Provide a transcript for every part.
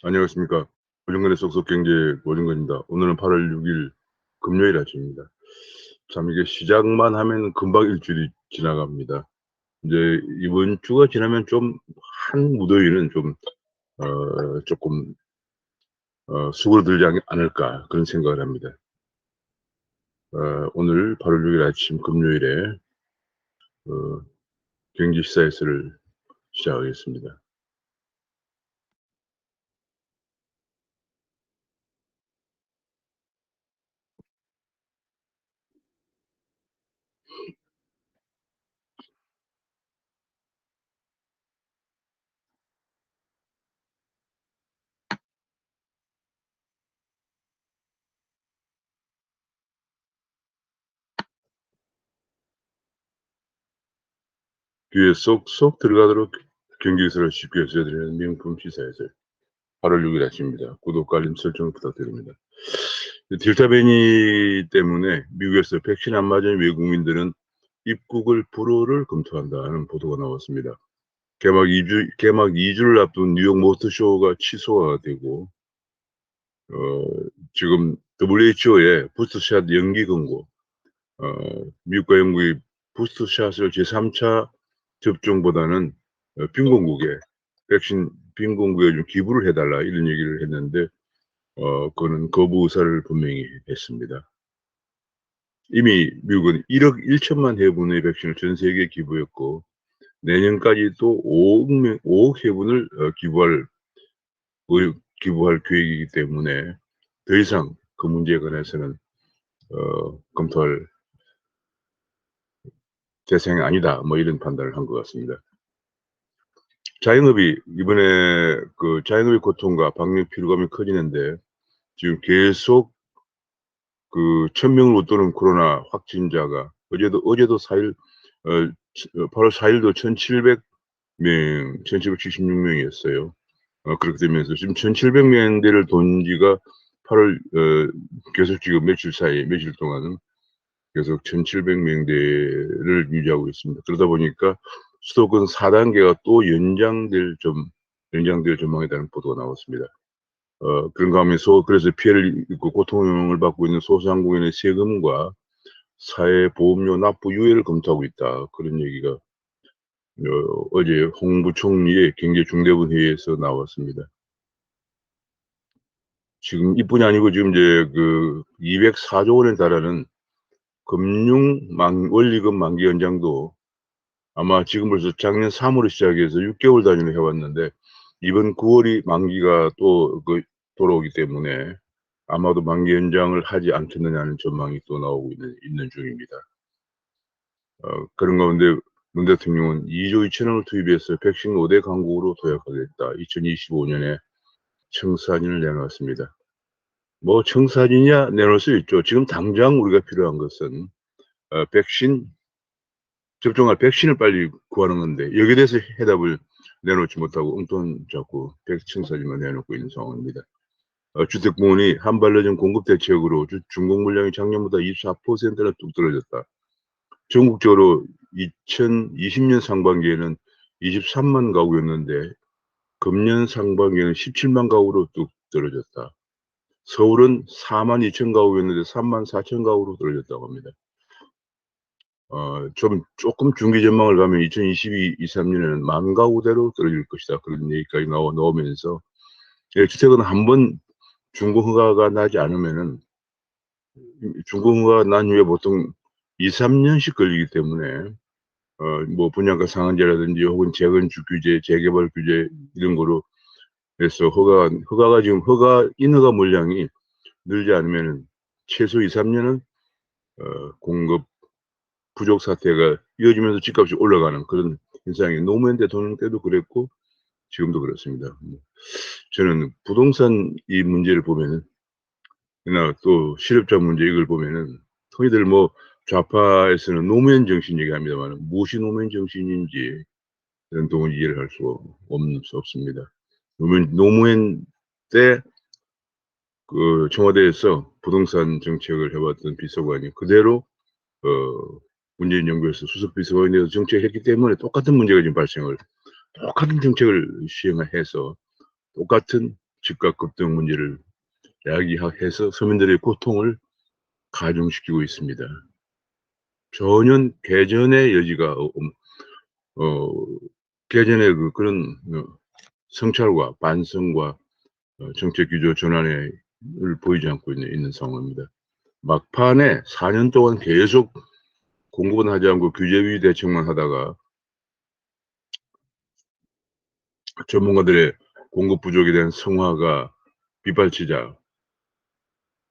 안녕하십니까. 고정근의 쏙쏙경제 고정근입니다. 오늘은 8월 6일 금요일 아침입니다. 참 이게 시작만 하면 금방 일주일이 지나갑니다. 이제 이번 주가 지나면 좀 한 무더위는 좀 조금 수그러들지 않을까 그런 생각을 합니다. 오늘 8월 6일 아침 금요일에 어, 경제 시사회를 시작하겠습니다. 귀에 쏙쏙 들어가도록 경제 기사를 쉽게 해드리는 명품 시사회 8월 6일 아침입니다. 구독과 알림 설정 부탁드립니다. 델타 변이 때문에 미국에서 백신 안 맞은 외국민들은 입국을 불허를 검토한다는 보도가 나왔습니다. 개막 2주를 앞둔 뉴욕 모터쇼가 취소가 되고, 지금 WHO의 부스트샷 연기 권고, 미국과 영국이 부스트샷을 제3차 접종보다는 빈곤국에, 백신 빈곤국에 좀 기부를 해달라 이런 얘기를 했는데, 그거는 거부 의사를 분명히 했습니다. 이미 미국은 1억 1천만 회분의 백신을 전 세계에 기부했고, 내년까지 또 5억 회분을 기부할 계획이기 때문에 더 이상 그 문제에 관해서는 검토할 대상이 아니다. 뭐 이런 판단을 한 것 같습니다. 자영업이 이번에 그 자영업의 고통과 방역 피로감이 커지는데 지금 계속 그 1,000명을 웃도는 코로나 확진자가 어제도 4일 8월 4일도 1,700명, 1,776명이었어요. 그렇게 되면서 지금 1,700명대를 돈 지가 8월 계속 지금 며칠 동안은 계속 1,700명대를 유지하고 있습니다. 그러다 보니까 수도권 4단계가 또 연장될 전망이라는 보도가 나왔습니다. 그런가 하면 그래서 피해를 입고 고통을 받고 있는 소상공인의 세금과 사회보험료 납부 유예를 검토하고 있다. 그런 얘기가 어제 홍 부총리의 경제중대본 회의에서 나왔습니다. 지금 이뿐이 아니고 지금 이제 그 204조 원에 달하는 원리금 만기 연장도 아마 지금 벌써 작년 3월에 시작해서 6개월 단위로 해왔는데 이번 9월이 만기가 또 돌아오기 때문에 아마도 만기 연장을 하지 않겠느냐는 전망이 또 나오고 있는 중입니다. 그런 가운데 문 대통령은 2조 2천억을 투입해서 백신 5대 강국으로 도약하겠다. 2025년에 청사진을 내놓았습니다. 뭐 청사진이야 내놓을 수 있죠. 지금 당장 우리가 필요한 것은 백신 접종할 백신을 빨리 구하는 건데 여기에 대해서 해답을 내놓지 못하고 엉뚱한 자꾸 청사진만 내놓고 있는 상황입니다. 주택부문이 한반도전 공급 대책으로 중국 물량이 작년보다 24%나 뚝 떨어졌다. 전국적으로 2020년 상반기에는 23만 가구였는데 금년 상반기에는 17만 가구로 뚝 떨어졌다. 서울은 4만 2천 가구였는데 3만 4천 가구로 떨어졌다고 합니다. 조금 중기 전망을 가면 2022, 23년에는 만 가구대로 떨어질 것이다. 그런 얘기까지 나오면서 주택은 한번 준공허가가 나지 않으면은 준공허가 난 후에 보통 2, 3년씩 걸리기 때문에 뭐 분양가 상한제라든지 혹은 재건축 규제, 재개발 규제 이런 거로 해서 인허가 물량이 늘지 않으면은 최소 2, 3년은 공급 부족 사태가 이어지면서 집값이 올라가는 그런 현상이 노무현 대통령 때도 그랬고 지금도 그렇습니다. 저는 부동산 이 문제를 보면은 그러나 또 실업자 문제 이걸 보면은 흔히들 뭐 좌파에서는 노무현 정신 얘기합니다만 무엇이 노무현 정신인지 저는 도무지 이해를 할 수가 없습니다. 노무현 때 그 청와대에서 부동산 정책을 해왔던 비서관이 그대로 문재인 정부에서 수석 비서관이 되어서 정책을 했기 때문에 똑같은 문제가 지금 똑같은 정책을 시행을 해서 똑같은 집값 급등 문제를 야기해서 서민들의 고통을 가중시키고 있습니다. 전혀 개전의 여지가 개전의 그런 성찰과 반성과 정책 기조 전환을 보이지 않고 있는 상황입니다. 막판에 4년 동안 계속 공급은 하지 않고 규제위 대책만 하다가 전문가들의 공급 부족에 대한 성화가 빗발치자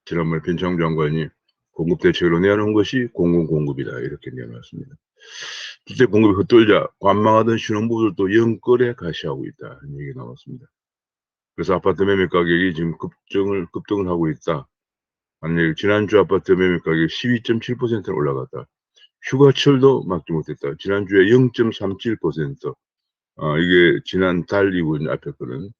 지난번에 빈창 장관이 공급 대책으로 내놓은 것이 공공공급이다 이렇게 내놨습니다. 주택 공급이 헛돌자 관망하던 신혼부부들도 영끌에 가시하고 있다 이런 얘기가 나왔습니다. 그래서 아파트 매매 가격이 지금 급등을 하고 있다. 아니 지난주 아파트 매매 가격이 12.7% 올라갔다. 휴가철도 막지 못했다. 지난주에 0.37%. 이게 지난달이고 앞에 거는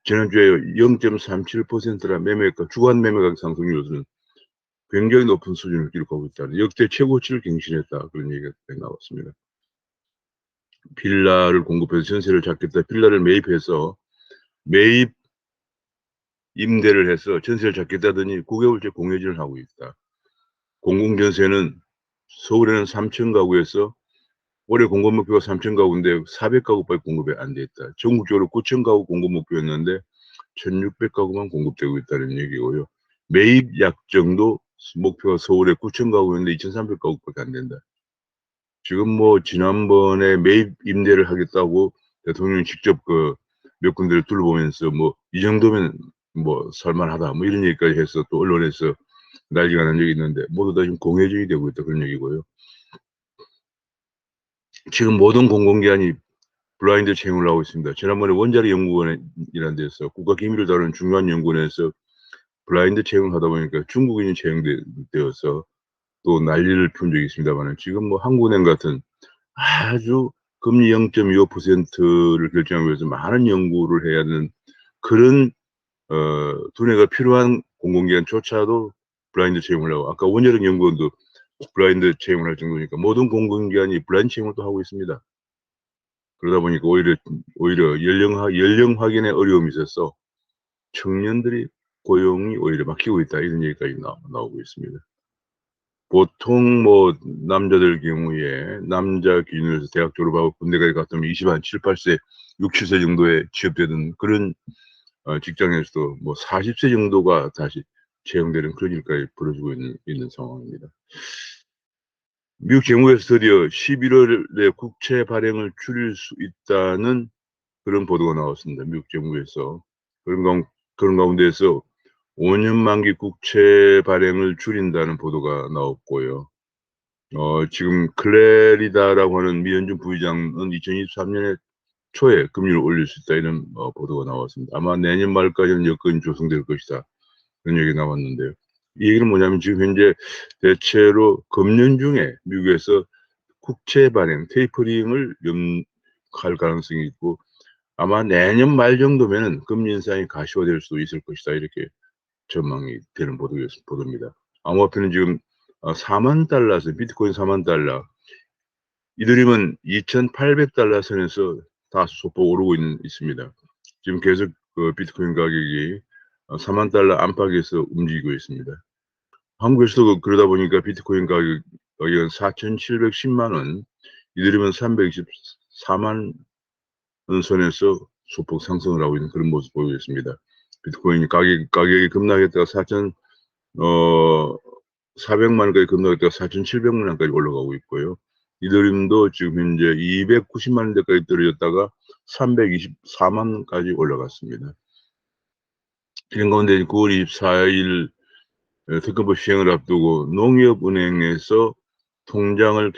지난주에 0.37%라 매매가 주간 매매가격 상승률은 굉장히 높은 수준을 기록하고 있다는 역대 최고치를 갱신했다 그런 얘기가 나왔습니다. 빌라를 공급해서 전세를 잡겠다. 빌라를 매입해서 매입 임대를 해서 전세를 잡겠다더니 9개월째 공여진을 하고 있다. 공공전세는 서울에는 3천 가구에서 올해 공급 목표가 3천 가구인데 400가구밖에 공급이 안 돼 있다. 전국적으로 9천 가구 공급 목표였는데 1,600가구만 공급되고 있다는 얘기고요. 매입 약정도 목표가 서울에 9천 가구였는데 2,300가구밖에 안 된다. 지금 뭐 지난번에 매입 임대를 하겠다고 대통령이 직접 몇 군데를 둘러보면서 뭐 이 정도면 뭐 살만하다 뭐 이런 얘기까지 해서 또 언론에서 난리가 난 적이 있는데 모두 다 지금 공해중이 되고 있다 그런 얘기고요. 지금 모든 공공기관이 블라인드 채용을 하고 있습니다. 지난번에 원자력 연구원이라는 데서 국가기밀을 다루는 중요한 연구원에서 블라인드 채용을 하다 보니까 중국인이 채용되어서 또 난리를 푼 적이 있습니다만 지금 뭐 한국은행 같은 아주 금리 0.25%를 결정하기 위해서 많은 연구를 해야 하는 그런 두뇌가 필요한 공공기관조차도 블라인드 채용을 하고 아까 원자력 연구원도 블라인드 채용을 할 정도니까 모든 공공기관이 블라인드 채용을 또 하고 있습니다. 그러다 보니까 오히려 연령 확인에 어려움이 있어서 청년들이 고용이 오히려 막히고 있다 이런 얘기까지 나오고 있습니다. 보통 뭐 남자들 경우에 남자 기준으로 해서 대학 졸업하고 군대까지 갔다면 7, 8세, 6, 7세 정도에 취업되는 그런 직장에서도 뭐 40세 정도가 다시 채용되는 그런 일까지 벌어지고 있는 상황입니다. 미국 정부에서 드디어 11월에 국채 발행을 줄일 수 있다는 그런 보도가 나왔습니다. 미국 정부에서. 그런 가운데에서 5년 만기 국채 발행을 줄인다는 보도가 나왔고요. 지금 클레리다라고 하는 미연준 부의장은 2023년에 초에 금리를 올릴 수 있다 이런 보도가 나왔습니다. 아마 내년 말까지는 여건이 조성될 것이다. 그런 얘기 나왔는데요. 이 얘기는 뭐냐면 지금 현재 대체로 금년 중에 미국에서 국채 발행, 테이퍼링을 할 가능성이 있고 아마 내년 말 정도면은 금리 인상이 가시화될 수도 있을 것이다. 이렇게 전망이 되는 보도입니다. 암호화폐는 지금 4만 달러에서 비트코인 4만 달러, 이더리움은 2,800달러 선에서 다 소폭 오르고 있습니다. 지금 계속 비트코인 가격이 4만 달러 안팎에서 움직이고 있습니다. 한국에서도 그러다 보니까 비트코인 가격이 4,710만 원, 이더리움은 324만 원 선에서 소폭 상승을 하고 있는 그런 모습 보이고 있습니다. 비트코인 가격이 급락했다가 400만 원까지 급락했다가 4,700만 원까지 올라가고 있고요. 이더리움도 지금 현재 290만 원대까지 떨어졌다가 324만 원까지 올라갔습니다. 이런 가운데 9월 24일 특검법 시행을 앞두고 농협은행에서 통장을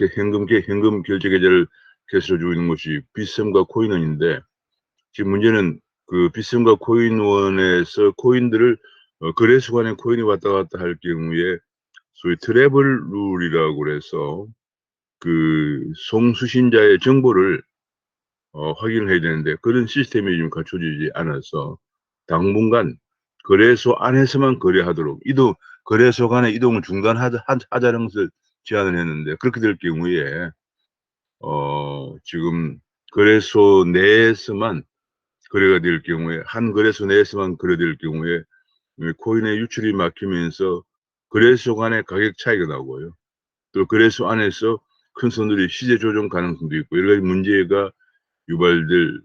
현금 결제 계좌를 개설해주고 있는 것이 빗썸과 코인원인데 지금 문제는 그 빗썸과 코인원에서 코인들을 거래소 간에 코인이 왔다 갔다 할 경우에 소위 트래블 룰이라고 그래서 그 송수신자의 정보를 확인을 해야 되는데 그런 시스템이 좀 갖춰지지 않아서 당분간 거래소 안에서만 거래하도록 거래소 간의 이동을 중단하자는 것을 제안을 했는데 그렇게 될 경우에 지금 거래소 내에서만 거래가 될 경우에 한 거래소 내에서만 거래될 경우에 코인의 유출이 막히면서 거래소 간의 가격 차이가 나고요. 또 거래소 안에서 큰 손들이 시세 조정 가능성도 있고 여러 가지 문제가 유발될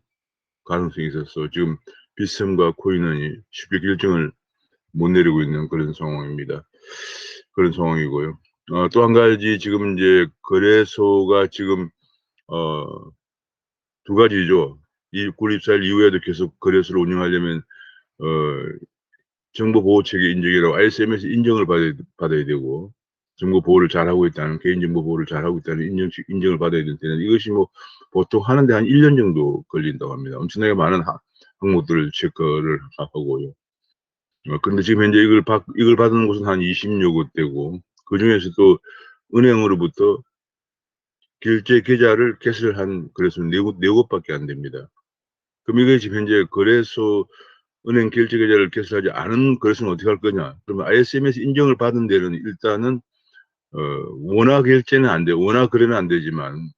가능성이 있어서 지금 비트썸과 코인원이 쉽게 결정을 못 내리고 있는 그런 상황입니다. 그런 상황이고요. 또 한 가지 지금 이제 거래소가 지금 두 가지죠. 이 군립사일 이후에도 계속 거래소를 운영하려면 정보보호체계 인증이라고 ISMS 인정을 받아야 되고 정보 보호를 잘하고 있다는 개인정보 보호를 잘하고 있다는 인정을 받아야 되는데 이것이 뭐 보통 하는데 한 1년 정도 걸린다고 합니다. 엄청나게 많은 항목들을 체크를 하고요. 근데 지금 현재 이걸 받은 곳은 한 20여 곳되고 그중에서 또 은행으로부터 결제 계좌를 개설한 거래소는 4곳밖에 안 됩니다. 그럼 이게 지금 현재 거래소 은행 결제 계좌를 개설하지 않은 거래소는 어떻게 할 거냐? 그러면 ISMS 인정을 받은 데는 일단은 원화 결제는 안 돼, 원화 거래는 안 되지만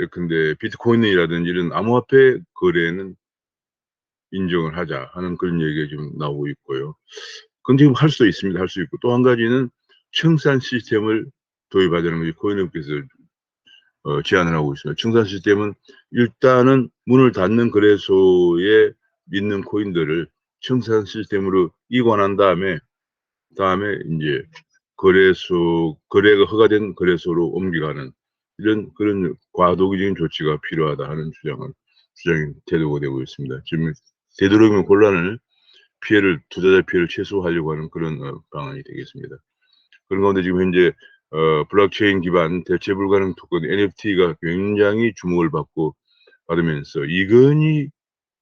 예컨대 비트코인이라든지 이런 암호화폐 거래는 인정을 하자 하는 그런 얘기가 지금 나오고 있고요. 그건 지금 할 수 있습니다. 할 수 있고 또 한 가지는 청산 시스템을 도입하자는 것이 코인업계에서 제안을 하고 있습니다. 청산 시스템은 일단은 문을 닫는 거래소에 있는 코인들을 청산 시스템으로 이관한 다음에 이제 거래가 허가된 거래소로 옮겨가는 이런 그런 과도기적인 조치가 필요하다 하는 주장이 태도가 되고 있습니다. 지금 되도록이면 투자자 피해를 최소화하려고 하는 그런 방안이 되겠습니다. 그런 가운데 지금 현재 블록체인 기반 대체 불가능 토큰 NFT가 굉장히 주목을 받으면서 이건희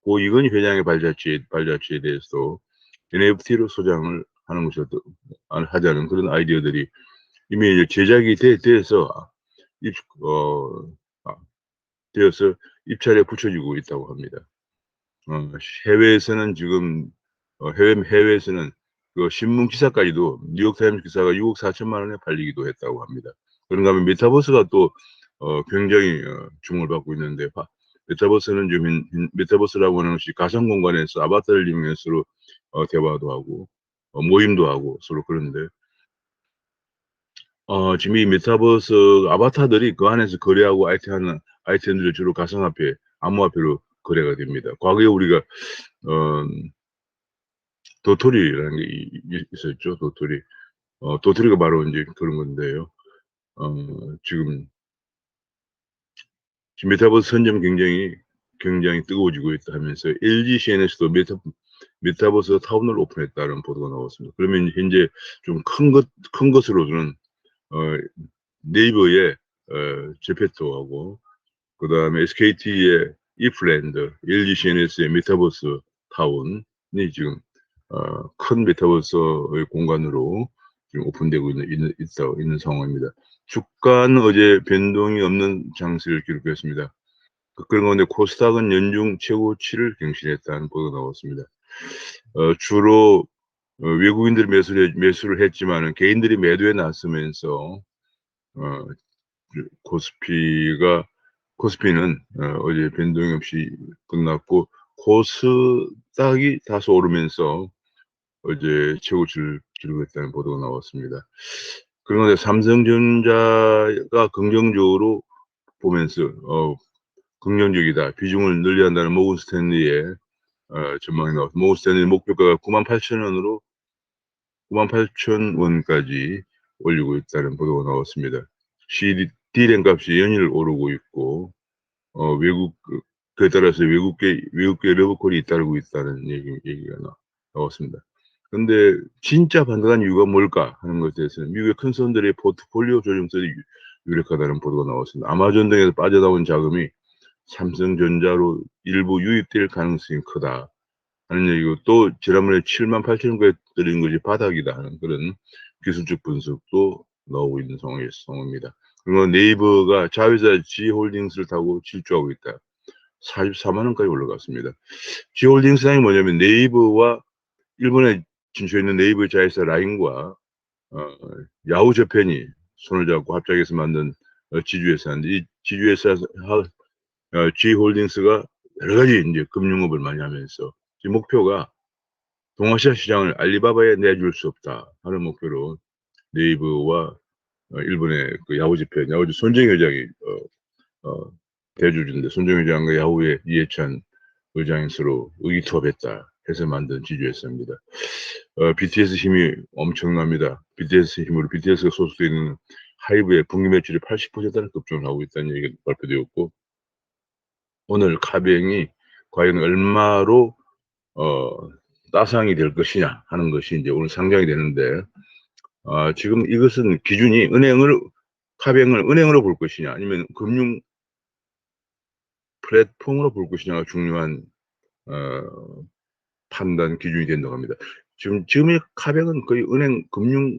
회장의 발자취에 대해서 NFT로 소장을 하는 것이 하자는 그런 아이디어들이 이미 이제 제작이 돼서 되어서 입찰에 붙여지고 있다고 합니다. 해외에서는 지금 해외에서는 그 신문 기사까지도 뉴욕타임스 기사가 6억 4천만 원에 팔리기도 했다고 합니다. 그런가 하면 메타버스가 또 굉장히 주목을 받고 있는데 메타버스는 지금 메타버스라고 하는 것이 가상 공간에서 아바타를 이용해서 서로 대화도 하고 모임도 하고 서로 그런데 지금 이 메타버스 아바타들이 그 안에서 거래하고 아이템들이 주로 가상화폐, 암호화폐로 거래가 됩니다. 과거에 우리가 도토리라는 게 있었죠. 도토리가 바로 이제 그런 건데요. 지금 메타버스 선점 굉장히 뜨거워지고 있다 하면서 LG CNS도 메타버스 타운을 오픈했다는 보도가 나왔습니다. 그러면 현재 좀 큰 것으로는 네이버의 제페토하고 그다음에 SKT의 이플랜드, LG CNS의 메타버스 타운이 지금 큰 메타버스의 공간으로 지금 오픈되고 있는 상황입니다. 주가는 어제 변동이 없는 장세를 기록했습니다. 그런 가운데 코스닥은 연중 최고치를 경신했다는 보도가 나왔습니다. 주로 외국인들이 매수를 했지만은 개인들이 매도에 나서면서 코스피는 어제 변동이 없이 끝났고 코스닥이 다소 오르면서 어제 최고치를 기록했다는 보도가 나왔습니다. 그런데 삼성전자가 긍정적으로 보면서 긍정적이다. 비중을 늘려야 한다는 모건 스탠리의 전망이 나왔습니다. 모건 스탠리 목표가가 98,000원으로 98,000원까지 올리고 있다는 보도가 나왔습니다. D램 값이 연일 오르고 있고 그에 따라서 외국계 러브콜이 잇따르고 있다는 얘기가 나왔습니다. 근데 진짜 반등한 이유가 뭘까 하는 것에 대해서는 미국의 큰 손들의 포트폴리오 조정설이 유력하다는 보도가 나왔습니다. 아마존 등에서 빠져나온 자금이 삼성전자로 일부 유입될 가능성이 크다 하는 얘기고 또 지난번에 78,000원까지 떨어진 것이 바닥이다 하는 그런 기술적 분석도 나오고 있는 상황입니다. 그리고 네이버가 자회사 G홀딩스를 타고 질주하고 있다. 44만 원까지 올라갔습니다. G홀딩스장이 뭐냐면 네이버와 일본에 진출해 있는 네이버 자회사 라인과 야후 재팬이 손을 잡고 합작해서 만든 지주회사인데 이 지주회사 G홀딩스가 여러 가지 이제 금융업을 많이 하면서 지금 목표가 동아시아 시장을 알리바바에 내줄 수 없다 하는 목표로 네이버와 일본의 그 야후 집회, 야후 손정희 회장이 대주주인데 손정희 회장과 야후의 이해찬 의장이 서로 의기투합했다 해서 만든 지주회사입니다. BTS 힘이 엄청납니다. BTS 힘으로 BTS가 소속되어 있는 하이브의 분기 매출이 80%를 급증을 하고 있다는 얘기가 발표되었고, 오늘 카뱅이 과연 얼마로 따상이 될 것이냐 하는 것이 이제 오늘 상장이 되는데, 지금 이것은 기준이 카뱅을 은행으로 볼 것이냐 아니면 금융 플랫폼으로 볼 것이냐가 중요한 판단 기준이 된다고 합니다. 지금의 카뱅은 거의 은행 금융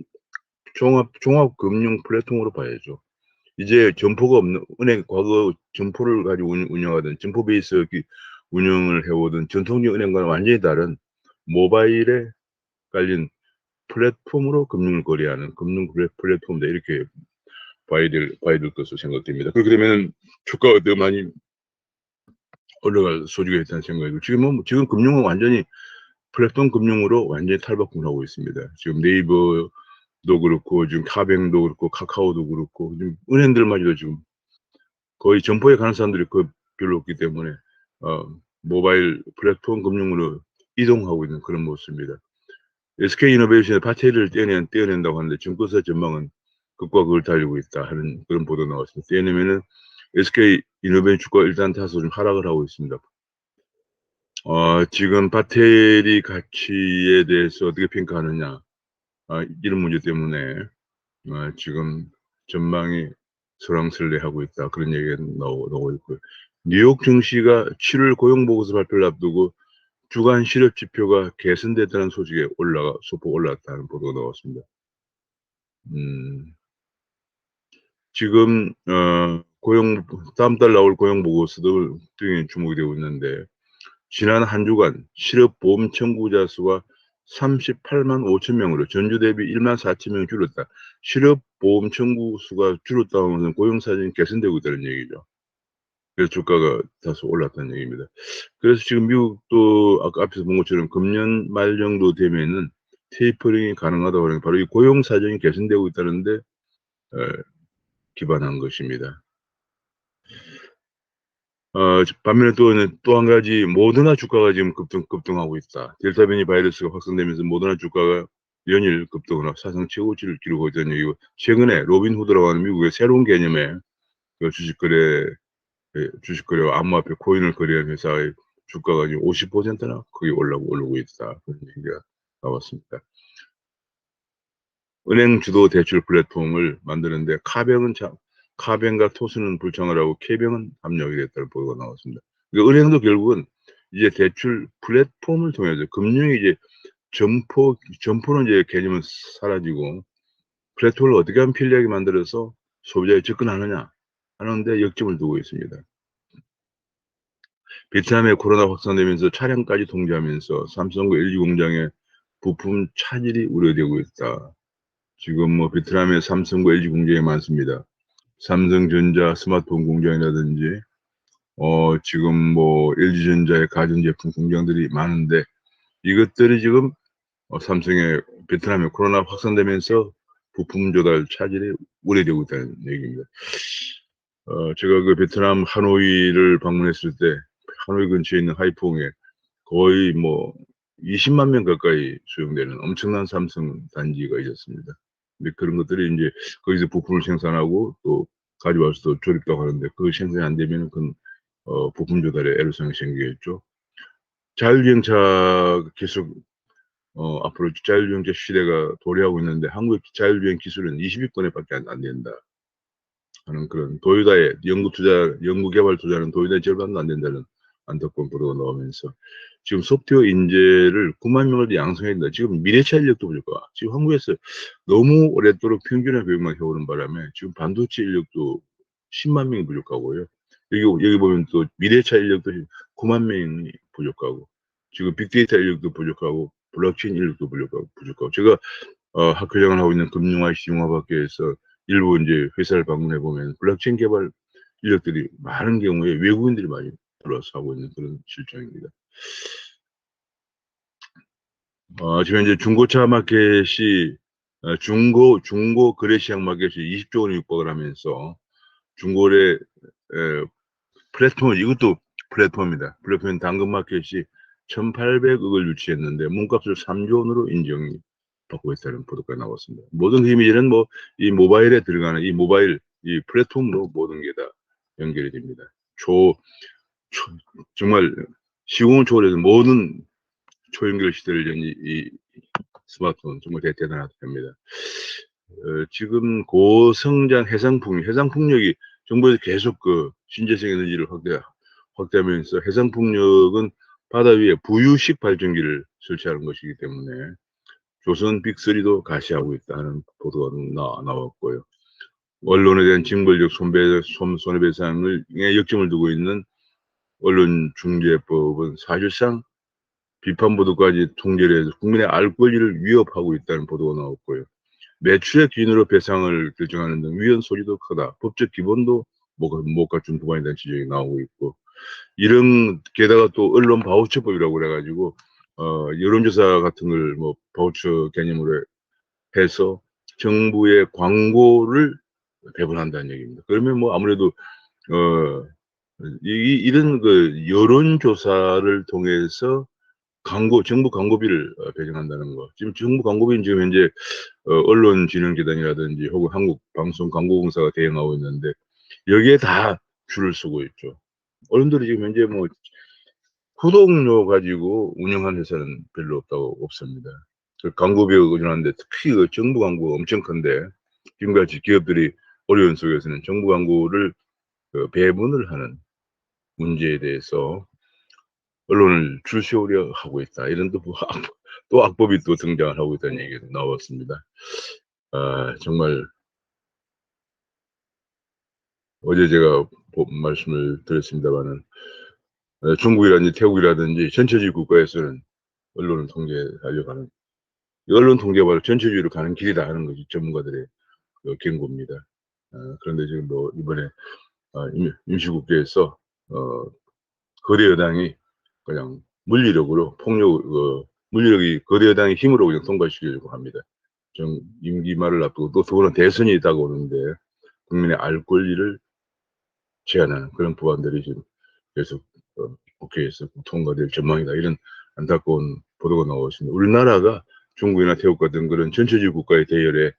종합 금융 플랫폼으로 봐야죠. 이제 점포가 없는 은행, 과거 점포를 가지고 운영하던 점포 베이스 운영을 해오던 전통적 은행과는 완전히 다른 모바일에 깔린 플랫폼으로 금융을 거래하는 금융 플랫폼이다, 이렇게 봐야 될 것으로 생각됩니다. 그렇게 되면 주가가 더 많이 올라갈 소지가 있다는 생각이고, 지금 금융은 완전히 플랫폼 금융으로 완전히 탈바꿈을 하고 있습니다. 지금 네이버도 그렇고, 지금 카뱅도 그렇고, 카카오도 그렇고, 지금 은행들마저도 지금 거의 점포에 가는 사람들이 별로 없기 때문에 모바일 플랫폼 금융으로 이동하고 있는 그런 모습입니다. SK이노베이션의 파테리를 떼어낸다고 하는데 증권사 전망은 극과 극을 달리고 있다 하는 그런 보도 나왔습니다. 떼어내면은 SK이노베이션 주가 일단 다소 좀 하락을 하고 있습니다. 지금 배터리 가치에 대해서 어떻게 평가하느냐, 이런 문제 때문에 지금 전망이 설왕설래하고 있다, 그런 얘기가 나오고 있고요. 뉴욕 증시가 7월 고용보고서 발표를 앞두고 주간 실업 지표가 개선됐다는 소식에 소폭 올랐다는 보도가 나왔습니다. 지금 다음 달 나올 고용보고서들 등에 주목이 되고 있는데, 지난 한 주간 실업보험 청구자 수가 38만 5천 명으로 전주 대비 1만 4천 명 줄었다. 실업보험 청구 수가 줄었다는 것은 고용사정이 개선되고 있다는 얘기죠. 그래서 주가가 다소 올랐다는 얘기입니다. 그래서 지금 미국도 아까 앞에서 본 것처럼 금년 말 정도 되면은 테이퍼링이 가능하다고 하는, 바로 이 고용사정이 개선되고 있다는데 기반한 것입니다. 반면에 또 한 가지, 모더나 주가가 지금 급등하고 있다. 델타 변이 바이러스가 확산되면서 모더나 주가가 연일 급등을 하고 사상 최고치를 기록하고 있다는 얘기고, 최근에 로빈후드라고 하는 미국의 새로운 개념의 그 주식거래와 암호화폐 코인을 거래하는 회사의 주가가 지금 50%나 거의 오르고 있다, 그런 얘기가 나왔습니다. 은행 주도 대출 플랫폼을 만드는데 카뱅과 토스는 불창을 하고 K뱅은 합력이 됐다는 보도가 나왔습니다. 그러니까 은행도 결국은 이제 대출 플랫폼을 통해서 금융이 이제 점포는 이제 개념은 사라지고 플랫폼을 어떻게 하면 편리하게 만들어서 소비자에 접근하느냐 하는데 역점을 두고 있습니다. 베트남에 코로나 확산되면서 차량까지 통제하면서 삼성과 LG 공장의 부품 차질이 우려되고 있다. 지금 베트남에 삼성과 LG 공장이 많습니다. 삼성전자 스마트폰 공장이라든지 지금 LG전자의 가전제품 공장들이 많은데, 이것들이 지금 삼성의 베트남에 코로나 확산되면서 부품 조달 차질이 우려되고 있다는 얘기입니다. 제가 그 베트남 하노이를 방문했을 때 하노이 근처에 있는 하이퐁에 거의 20만 명 가까이 수용되는 엄청난 삼성 단지가 있었습니다. 근데 그런 것들이 이제 거기서 부품을 생산하고 또 가져와서 또 조립도 하는데, 그 생산이 안 되면 그 부품 조달에 애로사항이 생기겠죠. 자율주행차 기술, 앞으로 자율주행차 시대가 도래하고 있는데 한국의 자율주행 기술은 20위권에밖에 안 된다 하는, 그런 도요타의 연구 개발 투자는 도요타의 절반도 안 된다는 안타까운 보도가 나오면서 지금 소프트웨어 인재를 9만 명을 양성해야 된다. 지금 미래차 인력도 부족하고, 지금 한국에서 너무 오랫도록 평균화 교육만 해오는 바람에 지금 반도체 인력도 10만 명이 부족하고요. 여기 보면 또 미래차 인력도 9만 명이 부족하고, 지금 빅데이터 인력도 부족하고, 블록체인 인력도 부족하고. 제가 학교장을 하고 있는 금융IC 융합학교에서 일부 이제 회사를 방문해 보면 블록체인 개발 인력들이 많은 경우에 외국인들이 많이 플러스 하고 있는 그런 실정입니다. 지금 이제 중고차 마켓이 중고 거래 시장 마켓이 20조 원에 육박을 하면서 중고거래 플랫폼, 이것도 플랫폼입니다. 플랫폼 당근 마켓이 1,800억을 유치했는데 몸값을 3조 원으로 인정이 받고 있다는 보도가 나왔습니다. 모든 이미지는 뭐 이 모바일에 들어가는 이 모바일 이 플랫폼으로 모든 게 다 연결이 됩니다. 정말 시공을 초월해서 모든 초연결 시대를 연 이 스마트폰 정말 대단하답니다. 지금 고성장 해상풍력이 정부에서 계속 그 신재생 에너지를 확대하면서 해상풍력은 바다 위에 부유식 발전기를 설치하는 것이기 때문에 조선 빅3도 가시하고 있다는 보도가 나왔고요. 언론에 대한 징벌적 손해배상에 역점을 두고 있는 언론중재법은 사실상 비판 보도까지 통제를 해서 국민의 알 권리를 위협하고 있다는 보도가 나왔고요. 매출액 기준으로 배상을 결정하는 등 위헌 소지도 크다. 법적 기본도 못 갖춘 부분에 대한 지적이 나오고 있고, 이런 게다가 또 언론 바우처법이라고 그래가지고 여론조사 같은 걸 뭐 바우처 개념으로 해서 정부의 광고를 배분한다는 얘기입니다. 그러면 뭐 아무래도 이런 그 여론조사를 통해서 정부 광고비를 배정한다는 거. 지금 정부 광고비는 지금 현재 언론진흥재단이라든지 혹은 한국방송광고공사가 대응하고 있는데 여기에 다 줄을 서고 있죠. 언론들이 지금 현재 뭐 구독료 가지고 운영하는 회사는 별로 없습니다. 그 광고비가 의존하는데 특히 그 정부 광고가 엄청 큰데 지금같이 기업들이 어려운 속에서는 정부 광고를 배분을 하는 문제에 대해서 언론을 줄 세우려 하고 있다. 이런 또 악법이 또 등장을 하고 있다는 얘기가 나왔습니다. 정말 어제 제가 말씀을 드렸습니다만은 중국이라든지 태국이라든지 전체주의 국가에서는 언론을 통제하려고 하는, 언론 통제가 바로 전체주의로 가는 길이다 하는 것이 전문가들의 경고입니다. 그런데 지금 뭐 이번에 임시국회에서 거대 여당이 그냥 물리력으로 물리력이 거대 여당의 힘으로 그냥 통과시키려고 합니다. 임기 말을 앞두고 또 더구나 대선이 다가오는데 국민의 알 권리를 제한하는 그런 법안들이 지금 계속 국회에서 통과될 전망이다. 이런 안타까운 보도가 나오고 있습니다. 우리나라가 중국이나 태국 같은 그런 전체주의 국가의 대열에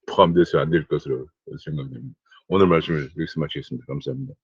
포함돼서 안 될 것으로 생각됩니다. 오늘 말씀을 여기서 마치겠습니다. 감사합니다.